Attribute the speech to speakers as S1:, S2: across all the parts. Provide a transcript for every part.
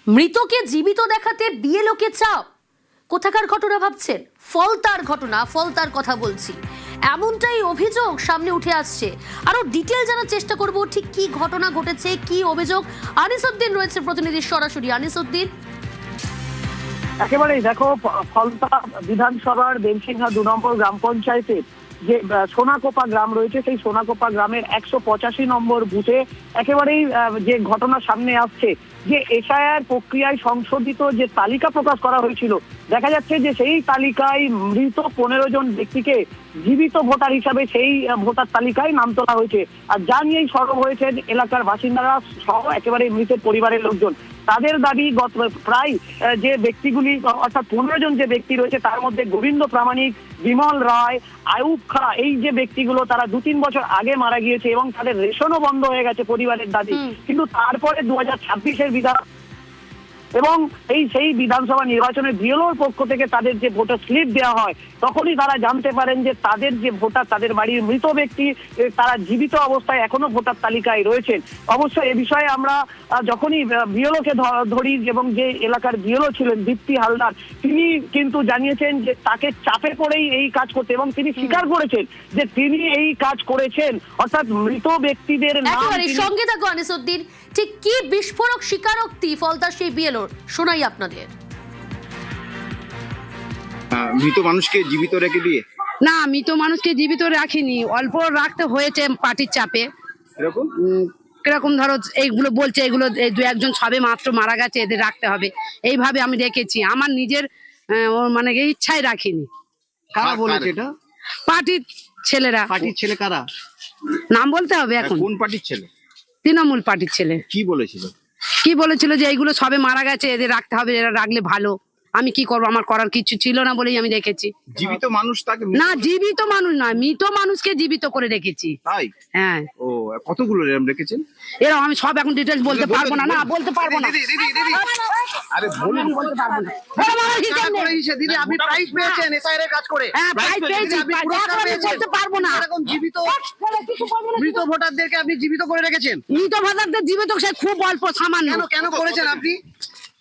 S1: মৃতকে জীবিত দেখাতে বিএলওকে চাপ। কোথাকার ঘটনা ভাবছেন? ফলতার ঘটনা, ফলতার কথা বলছি। এমনটাই অভিযোগ সামনে উঠে আসছে। আরো ডিটেল জানার চেষ্টা করব ঠিক কি ঘটনা ঘটেছে, কি অভিযোগ। আনিসউদ্দিন রয়েছে প্রতিনিধি সরাসরি। আনিসউদ্দিন,
S2: একেবারেই দেখো, ফলতা বিধানসভার বেলসিংহা 2 নম্বর গ্রাম পঞ্চায়েতের যে সোনাকোপা গ্রাম রয়েছে, সেই সোনাকোপা গ্রামের 185 নম্বর বুথে একেবারেই যে ঘটনা সামনে আসছে, যে এসআইআর প্রক্রিয়ায় সংশোধিত যে তালিকা প্রকাশ করা হয়েছিল, দেখা যাচ্ছে যে সেই তালিকায় মৃত 15 জন ব্যক্তিকে জীবিত ভোটার হিসাবে সেই ভোটার তালিকায় নাম তোলা হয়েছে। আর যা নিয়েই সরব হয়েছেন এলাকার বাসিন্দারা সহ একেবারে মৃতের পরিবারের লোকজন। তাদের দাবি গত প্রায় যে ব্যক্তিগুলি, অর্থাৎ 15 জন যে ব্যক্তি রয়েছে, তার মধ্যে গোবিন্দ প্রামাণিক, বিমল রায়, আয়ুব খা, এই যে ব্যক্তিগুলো তারা 2-3 বছর আগে মারা গিয়েছে এবং তাদের রেশনও বন্ধ হয়ে গেছে পরিবারের দাবি। কিন্তু তারপরে 2026-এর বিধান এবং সেই বিধানসভা নির্বাচনের বিএলওর পক্ষ থেকে তাদের যে ভোটার স্লিপ দেওয়া হয়, তখনই তারা জানতে পারেন যে তাদের যে ভোটার, তাদের বাড়ির মৃত ব্যক্তি, তারা জীবিত অবস্থায় এখনো ভোটার তালিকায় রয়েছেন। অবশ্য এ বিষয়ে আমরা যখনই বিএলওকে ধরি, এবং যে এলাকার বিএলও ছিলেন দীপ্তি হালদার, তিনি কিন্তু জানিয়েছেন যে তাকে চাপে পড়েই এই কাজ করতে, এবং তিনি স্বীকার করেছেন যে তিনি এই কাজ করেছেন, অর্থাৎ মৃত ব্যক্তিদের নাম।
S1: সঙ্গে থাকো আনিসউদ্দিন, ঠিক কি বিস্ফোরক স্বীকারোক্তি ফলতার সেই বিএলওর শোনাই আপনাদের।
S3: মৃত মানুষকে জীবিত রেখে দিয়ে?
S4: না, মৃত মানুষকে জীবিত রাখিনি, অল্প রাখতে হয়েছে পার্টির চাপে।
S3: এরকম
S4: কিরকম ধরো এইগুলো বলছে, এগুলো 2-1 সবে মাত্র মারা গেছে, এদের রাখতে হবে, এইভাবে আমি রেখেছি। আমার নিজের মানে ইচ্ছায় রাখিনি।
S3: কারা বলেছে এটা?
S4: পার্টির ছেলেরা।
S3: পার্টির ছেলে কারা?
S4: নাম বলতে হবে এখন?
S3: কোন পার্টির ছেলে?
S4: তৃণমূল পার্টির ছেলে।
S3: কি বলেছিল?
S4: কি বলেছিল যে এইগুলো সবে মারা গেছে, এদের রাখতে হবে, এরা রাখলে ভালো। আমি কি করবো, আমার করার কিছু ছিল না বলেই আমি রেখেছি।
S3: জীবিত মানুষ তাকে?
S4: না, জীবিত মানুষ নয়, মৃত মানুষকে জীবিত করে রেখেছি।
S3: তাই?
S4: হ্যাঁ।
S3: ও, কতগুলো এরকম রেখেছেন?
S4: এরকম আমি সব এখন ডিটেইলস বলতে পারবো না। না, বলতে পারবো না।
S3: আরে বলুন।
S4: বলতে পারবো না।
S5: দিদি, আপনি প্রাইজ পেয়েছেন এসআইআর এর কাজ করে।
S4: হ্যাঁ, প্রাইজ পেয়েছি, বলতে পারবো না।
S5: এরকম জীবিত মৃত ভোটারদেরকে আপনি জীবিত করে রেখেছেন।
S4: মৃত ভোটারদের জীবিত সে খুব অল্প, সামান্য।
S5: কেন করেছেন আপনি?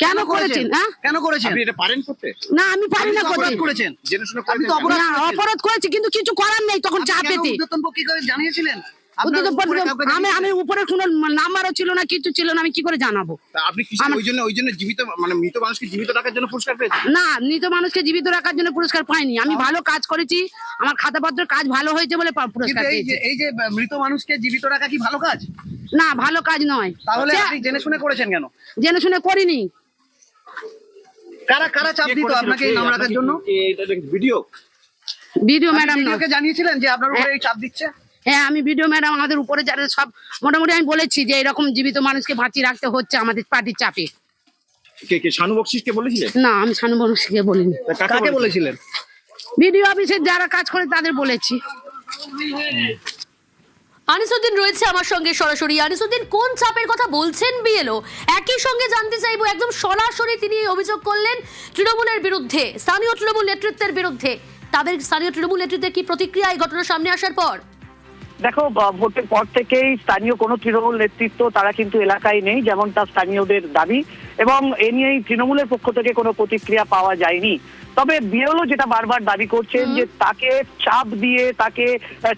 S4: কেন করেছেন? হ্যাঁ,
S5: কেন করেছেন?
S3: আপনি এটা পারেন করতে?
S4: না, আমি পারি না করতে।
S5: করেছেন?
S3: জেনে শুনে
S5: আপনি তো
S3: করেছেন?
S4: না, অপরাধ করেছি, কিন্তু কিছু করার নেই, তখন চাপেতে।
S5: উদ্যতন পক্ষে জানিয়েছিলেন?
S4: আমি উপরে কোনো নাম্বারও ছিল না, কিছু ছিল না, আমি কি করে জানাবো?
S3: তা আপনি কি ওই জন্য জীবিত, মানে মৃত মানুষকে জীবিত রাখার জন্য পুরস্কার পেয়েছেন?
S4: না, মৃত মানুষকে জীবিত রাখার জন্য পুরস্কার পাইনি। আমি ভালো কাজ করেছি, আমার খাতাপত্রের কাজ ভালো হয়েছে বলে পুরস্কার পেয়েছি।
S5: এই যে মৃত মানুষকে জীবিত রাখা কি ভালো কাজ?
S4: না, ভালো কাজ নয়।
S5: তাহলে আপনি জেনে শুনে করেছেন কেন?
S4: জেনে শুনে করিনি।
S5: কারা চাপ দিত আপনাকে এই নাম রাখার জন্য?
S4: ভিডিও ম্যাডাম
S5: জানিয়েছিলেন যে আপনার উপরে এই চাপ দিচ্ছে?
S4: হ্যাঁ, আমি ভিডিও ম্যাডাম, আমাদের উপরে যারা সব মোটামুটি আমি বলেছি যে এরকম জীবিত মানুষকে বাঁচিয়ে রাখতে হচ্ছে আমাদের পার্টির চাপে।
S3: কে শানু বকশিসকে বলেছিলেন?
S4: না, আমি শানু বকশিসকে বলিনি।
S5: কাকে বলেছিলেন?
S4: ভিডিও অফিসের যারা কাজ করে তাদের বলেছি।
S1: আনিসউদ্দিন রয়েছে আমার সঙ্গে সরাসরি। আনিসউদ্দিন, কোন চাপের কথা বলছেন বিএলও? একই সঙ্গে জানতে চাইবো, একদম সরাসরি তিনি অভিযোগ করলেন তৃণমূলের বিরুদ্ধে, স্থানীয় তৃণমূল নেতৃত্বের বিরুদ্ধে। তাদের স্থানীয় তৃণমূল নেতৃত্বের কি প্রতিক্রিয়া এই ঘটনা সামনে আসার পর?
S2: দেখো, ভোটের পর থেকেই স্থানীয় কোনো তৃণমূল নেতৃত্ব তারা কিন্তু এলাকায় নেই, যেমনটা স্থানীয়দের দাবি, এবং এ নিয়েই তৃণমূলের পক্ষ থেকে কোনো প্রতিক্রিয়া পাওয়া যায়নি। তবে বিএলও যেটা বারবার দাবি করছেন যে তাকে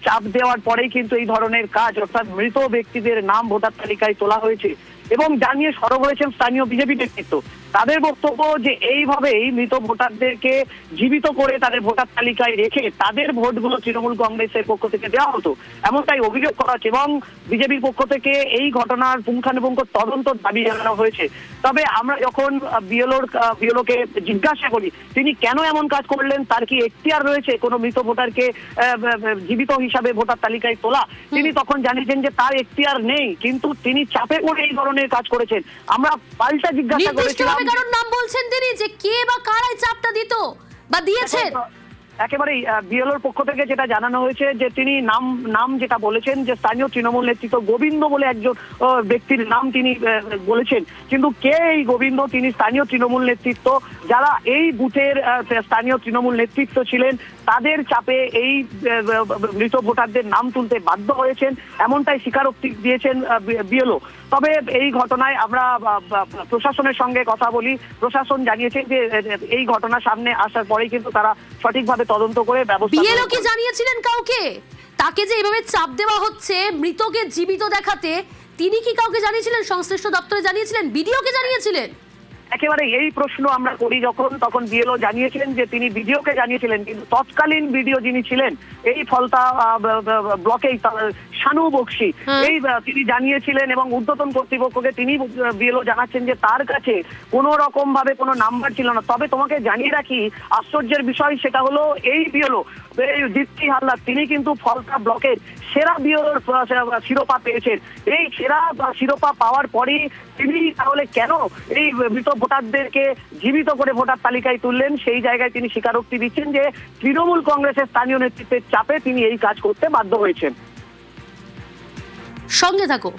S2: চাপ দেওয়ার পরেই কিন্তু এই ধরনের কাজ, অর্থাৎ মৃত ব্যক্তিদের নাম ভোটার তালিকায় তোলা হয়েছে, এবং জানিয়ে সরব হয়েছেন স্থানীয় বিজেপি নেতৃত্ব। তাদের বক্তব্য যে এইভাবেই মৃত ভোটারদেরকে জীবিত করে তাদের ভোটার তালিকায় রেখে তাদের ভোটগুলো তৃণমূল কংগ্রেসের পক্ষ থেকে দেওয়া হতো, এমনটাই অভিযোগ করা হচ্ছে, এবং বিজেপির পক্ষ থেকে এই ঘটনার পুঙ্খানুপুঙ্খ তদন্ত দাবি জানানো হয়েছে। তবে আমরা যখন বিএলওকে জিজ্ঞাসা করি তিনি কেন এমন কাজ করলেন, তার কি এখতিয়ার রয়েছে কোনো মৃত ভোটারকে জীবিত হিসাবে ভোটার তালিকায় তোলা, তিনি তখন জানিয়েছেন যে তার এখতিয়ার নেই, কিন্তু তিনি চাপে পড়ে এই ধরনের কাজ করেছেন। আমরা পাল্টা জিজ্ঞাসা করেছিলাম,
S1: কারণ নাম বলছেন তিনি, যে কে বা কারাই চাপটা দিত বা দিয়েছেন।
S2: একেবারেই বিএলওর পক্ষ থেকে যেটা জানানো হয়েছে যে তিনি নাম যেটা বলেছেন যে স্থানীয় তৃণমূল নেতৃত্ব গোবিন্দ বলে একজন ব্যক্তির নাম তিনি বলেছেন, কিন্তু কে এই গোবিন্দ, তিনি স্থানীয় তৃণমূল নেতৃত্ব, যারা এই বুথের স্থানীয় তৃণমূল নেতৃত্ব ছিলেন তাদের চাপে এই মৃত ভোটারদের নাম তুলতে বাধ্য হয়েছেন, এমনটাই স্বীকারোক্তি দিয়েছেন বিএলও। তবে এই ঘটনায় আমরা প্রশাসনের সঙ্গে কথা বলি। প্রশাসন জানিয়েছেন যে এই ঘটনা সামনে আসার পরেই কিন্তু তারা সঠিকভাবে তদন্ত করে ব্যবস্থা।
S1: বিএলও কি জানিয়েছিলেন কাউকে? তাকে যে এভাবে চাপ দেওয়া হচ্ছে মৃতকে জীবিত দেখাতে, তিনি কি কাউকে জানিয়েছিলেন? সংশ্লিষ্ট দপ্তরে জানিয়েছিলেন? বিডিওকে জানিয়েছিলেন?
S2: একেবারে এই প্রশ্ন আমরা করি তখন বিএলও জানিয়েছিলেন যে তিনি বিডিওকে জানিয়েছিলেন, কিন্তু তৎকালীন বিডিও যিনি ছিলেন এই ফলতা ব্লকেই শানু বক্সি, এই তিনি জানিয়েছিলেন এবং ঊর্ধ্বতন কর্তৃপক্ষকে তিনি বিএলও জানাচ্ছেন যে তার কাছে কোনো রকম ভাবে কোনো নাম্বার ছিল না। তবে তোমাকে জানিয়ে রাখি আশ্চর্যের বিষয় সেটা হলো এই বিএলও দীপ্তি হালদার তিনি কিন্তু ফলতা ব্লকের সেরা বিএলওর শিরোপা পেয়েছেন। এই সেরা শিরোপা পাওয়ার পরই তিনি তাহলে কেন এই মৃত ভোটারদেরকে জীবিত করে ভোটার তালিকায় তুললেন, সেই জায়গায় তিনি স্বীকারোক্তি দিচ্ছেন যে তৃণমূল কংগ্রেসের স্থানীয় নেতৃত্বের চাপে তিনি এই কাজ করতে বাধ্য হয়েছেন।
S1: সঙ্গে থাকো।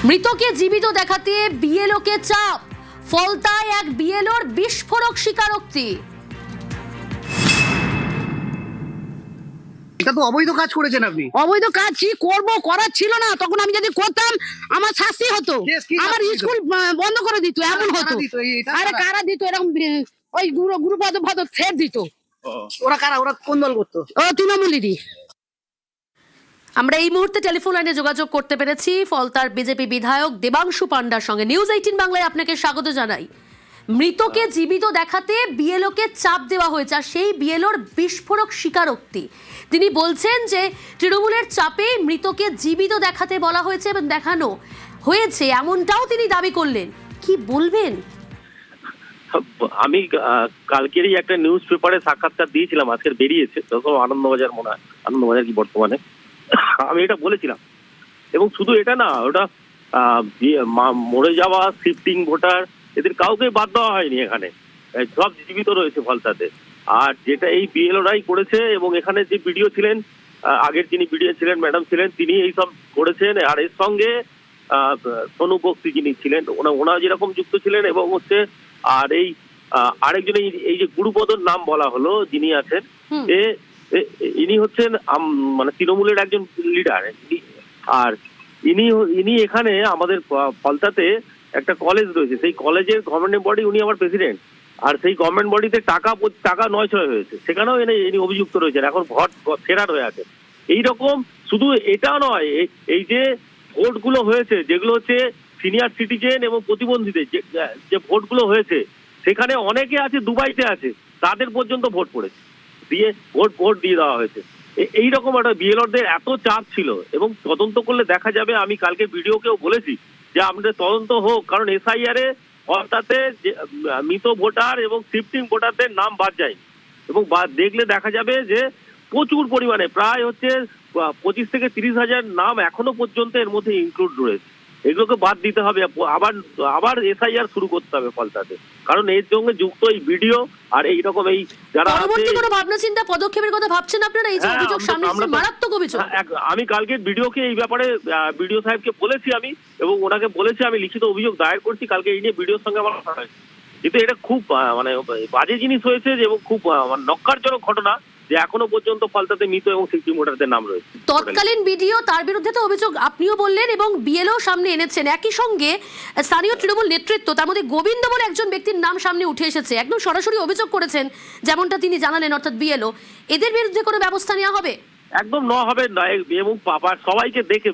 S1: মৃতকে জীবিত দেখাতে বিএলওকে চাপ, ফলতায় এক বিএলওর বিস্ফোরক স্বীকারোক্তি।
S3: এটা তো অবৈধ কাজ করেছেন আপনি।
S4: অবৈধ কাজ কি করবো, করার ছিল না তখন। আমি যদি করতাম আমার শাস্তি হতো, আমার স্কুল বন্ধ করে দিত, এমন হতো। আরে কারা দিত এরকম, ওই গ্রুপ ভদ্র ফের দিত।
S3: ওরা কারা? ওরা কোন দল করতো?
S4: ও তৃণমূলেরই।
S1: আমরা এই মুহূর্তে টেলিফোন লাইনে যোগাযোগ করতে পেরেছি ফলতার বিজেপি বিধায়ক দেবাংশু পান্ডার সঙ্গে। নিউজ 18 বাংলায় আপনাকে স্বাগত জানাই। মৃতকে জীবিত দেখাতে বিএলওকে চাপ দেওয়া হয়েছে, আর সেই বিএলওর বিস্ফোরক স্বীকারোক্তি। তিনি বলছেন যে তৃণমূলের চাপে মৃতকে জীবিত দেখাতে বলা হয়েছে এবং দেখানো হয়েছে, এমনটাও তিনি দাবি করলেন। কি বলবেন?
S6: আমি কালকেরই একটা নিউজ পেপারে সাক্ষাৎকার দিয়েছিলাম, আজকের বেরিয়েছে, তখন আনন্দবাজার মনে হয়, আনন্দবাজার কি বর্তমানে। আমি এটা বলেছিলাম, এবং শুধু এটা না, ওটা মরে যাওয়া শিফটিং ভোটার এদের কাউকে বাদ দেওয়া হয়নি, এখানে সব জীবিত রয়েছে ফলতাতে। আর যেটা এই বিএলওরাই করেছে, এবং এখানে যে বিডিও ছিলেন, আগের যিনি বিডিও ছিলেন ম্যাডাম ছিলেন, তিনি এইসব করেছেন। আর এর সঙ্গে সোনু বক্সি যিনি ছিলেন ওনা যেরকম যুক্ত ছিলেন, এবং হচ্ছে আর এই আরেকজন এই যে গুরুপদর নাম বলা হলো যিনি আছেন, ইনি হচ্ছেন মানে তৃণমূলের একজন লিডার। আর ইনি এখানে আমাদের ফলতাতে একটা কলেজ রয়েছে, সেই কলেজের গভর্নমেন্ট বডি, উনি আমার প্রেসিডেন্ট। আর সেই গভর্নমেন্ট বডিতে টাকা নয়ছয় হয়েছে, সেখানেও ইনি অভিযুক্ত রয়েছেন, এখন ভোট ফেরার হয়ে আছে। এইরকম শুধু এটা নয়, এই যে ভোটগুলো হয়েছে যেগুলো হচ্ছে সিনিয়র সিটিজেন এবং প্রতিবন্ধীদের যে ভোটগুলো হয়েছে, সেখানে অনেকে আছে দুবাইতে আছে, তাদের পর্যন্ত ভোট পড়েছে, দিয়ে ভোট দিয়ে দেওয়া হয়েছে। এইরকম একটা বিএলওদের এত চাপ ছিল, এবং তদন্ত করলে দেখা যাবে। আমি কালকে ভিডিওকেও বলেছি যে আমাদের তদন্ত হোক, কারণ এসআইআর এ অর্থাৎ মৃত ভোটার এবং শিফটিং ভোটারদের নাম বাদ যায়, এবং দেখলে দেখা যাবে যে প্রচুর পরিমাণে প্রায় হচ্ছে 25 থেকে 30 হাজার নাম এখনো পর্যন্ত এর মধ্যে ইনক্লুড রয়েছে। এগুলোকে বাদ দিতে হবে, আবার এসআইআর শুরু করতে হবে ফলতাতে, কারণ এর সঙ্গে যুক্ত এই ভিডিও আর এইরকম এই যারা
S1: পরবর্তী কোনো ভাবনা চিন্তা পদক্ষেপের কথা ভাবছেন আপনারা? এই যে অভিযোগ সামনে এসেছে, মারাত্মক অভিযোগ।
S6: আমি কালকে ভিডিওকে এই ব্যাপারে বিডিও সাহেবকে বলেছি আমি, এবং ওনাকে বলেছি আমি লিখিত অভিযোগ দায়ের করছি কালকে এই নিয়ে ভিডিওর সঙ্গে আমার কথা হয়েছে। কিন্তু এটা খুব মানে বাজে জিনিস হয়েছে, এবং খুব নক্কারজনক ঘটনা যে এখনো পর্যন্ত ফলতাতে মৃত এবং শিফটিং ভোটারদের নাম রয়েছে।
S1: তৎকালীন বিডিও, তার বিরুদ্ধে তো অভিযোগ আপনিও বললেন এবং বিএলও সামনে এনেছেন, একই সঙ্গে স্থানীয় তৃণমূল নেতৃত্ব, তার মধ্যে গোবিন্দ বলে একজন ব্যক্তির নাম সামনে উঠে এসেছে, একদম সরাসরি অভিযোগ করেছেন যেমনটা তিনি জানালেন, অর্থাৎ বিএলও। এদের বিরুদ্ধে কোনো ব্যবস্থা নেওয়া হবে?
S6: একদম হবে না, এবং সবাইকে দেখে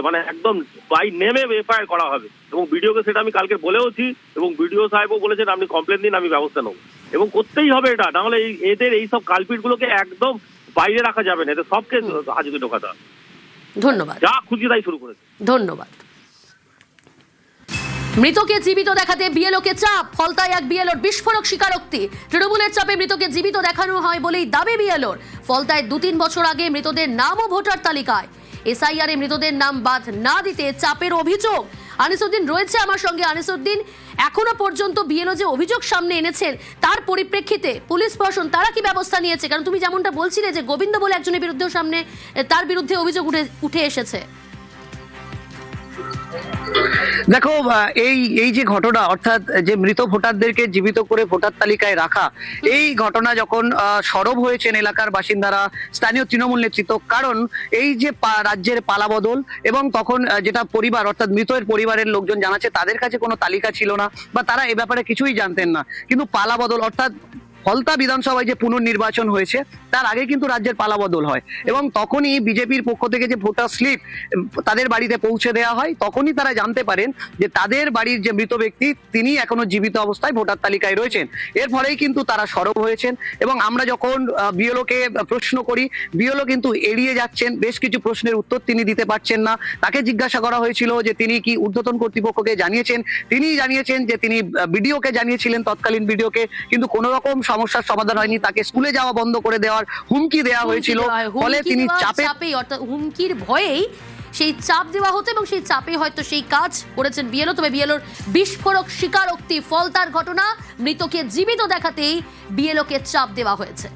S6: মানে একদম বাই নেমে এফআইআর করা হবে, এবং ভিডিওকে সেটা আমি কালকে বলেওছি, এবং ভিডিও সাহেবও বলেছেন আপনি কমপ্লেন দিন, আমি ব্যবস্থা নেব, এবং করতেই হবে এটা, নাহলে এদের এইসব কালপিট গুলোকে একদম বাইরে রাখা যাবে না, এদের সবকে আজকে ঢোকাতে হবে।
S1: ধন্যবাদ।
S6: যা খুঁজি তাই শুরু করেছে।
S1: ধন্যবাদ। মৃতকে জীবিত দেখাতে বিএলওকে চাপ, ফলতায় এক বিএলওর বিস্ফোরক স্বীকারোক্তি। তৃণমূলের চাপে মৃতকে জীবিত দেখানো হয় বলেই দাবি বিএলওর। ফলতায় 2-3 বছর আগে মৃতদের নামও ভোটার তালিকায়, এসআইআর এ মৃতদের নাম বাদ না দিতে চাপের অভিযোগ। আনিসুদ্দিন রয়েছে আমার সঙ্গে। আনিসুদ্দিন, এখনো পর্যন্ত বিএলও যে অভিযোগ সামনে এনেছেন, তার পরিপ্রেক্ষিতে পুলিশ প্রশাসন তারা কি ব্যবস্থা নিয়েছে? কারণ তুমি যেমনটা বলছিলে যে গোবিন্দ বলে একজনের বিরুদ্ধেও সামনে তার বিরুদ্ধে অভিযোগ উঠে এসেছে।
S5: দেখো এই যে ঘটনা, অর্থাৎ যে মৃত ভোটারদেরকে জীবিত করে ভোটার তালিকায় রাখা, এই ঘটনা যখন সরব হয়েছেন এলাকার বাসিন্দারা, স্থানীয় তৃণমূল নেতৃত্ব, কারণ এই যে রাজ্যের পালাবদল এবং তখন যেটা পরিবার অর্থাৎ মৃতের পরিবারের লোকজন জানাচ্ছে তাদের কাছে কোনো তালিকা ছিল না বা তারা এ ব্যাপারে কিছুই জানতেন না, কিন্তু পালাবদল অর্থাৎ ফলতা বিধানসভায় যে পুনর্নির্বাচন হয়েছে তার আগে কিন্তু রাজ্যের পালাবদল হয় এবং তখনই বিজেপির পক্ষ থেকে যে ভোটার স্লিপ তাদের বাড়িতে পৌঁছে দেওয়া হয়, তখনই তারা জানতে পারেন যে তাদের বাড়ির যে মৃত ব্যক্তি তিনি এখনো জীবিত অবস্থায় ভোটার তালিকায় রয়েছেন। এর ফলেই কিন্তু তারা সরব হয়েছেন এবং আমরা যখন বিএলওকে প্রশ্ন করি, বিএলও কিন্তু এড়িয়ে যাচ্ছেন, বেশ কিছু প্রশ্নের উত্তর তিনি দিতে পারছেন না। তাকে জিজ্ঞাসা করা হয়েছিল যে তিনি কি ঊর্ধ্বতন কর্তৃপক্ষকে জানিয়েছেন, তিনি জানিয়েছেন যে তিনি বিডিওকে জানিয়েছিলেন, তৎকালীন বিডিওকে, কিন্তু কোনো রকম সমস্যার সমাধান হয়নি। তাকে স্কুলে যাওয়া বন্ধ করে দেওয়ার হুমকি দেওয়া হয়েছিল, ফলে তিনি
S1: চাপে অর্থাৎ হুমকির ভয়েই সেই চাপ দেওয়া হতো এবং সেই চাপে হয়তো সেই কাজ করেছেন বিএলও। তবে বিএলওর বিস্ফোরক স্বীকারোক্তি, ফলতার ঘটনা, মৃতকে জীবিত দেখাতেই বিএলওকে চাপ দেওয়া হয়েছে।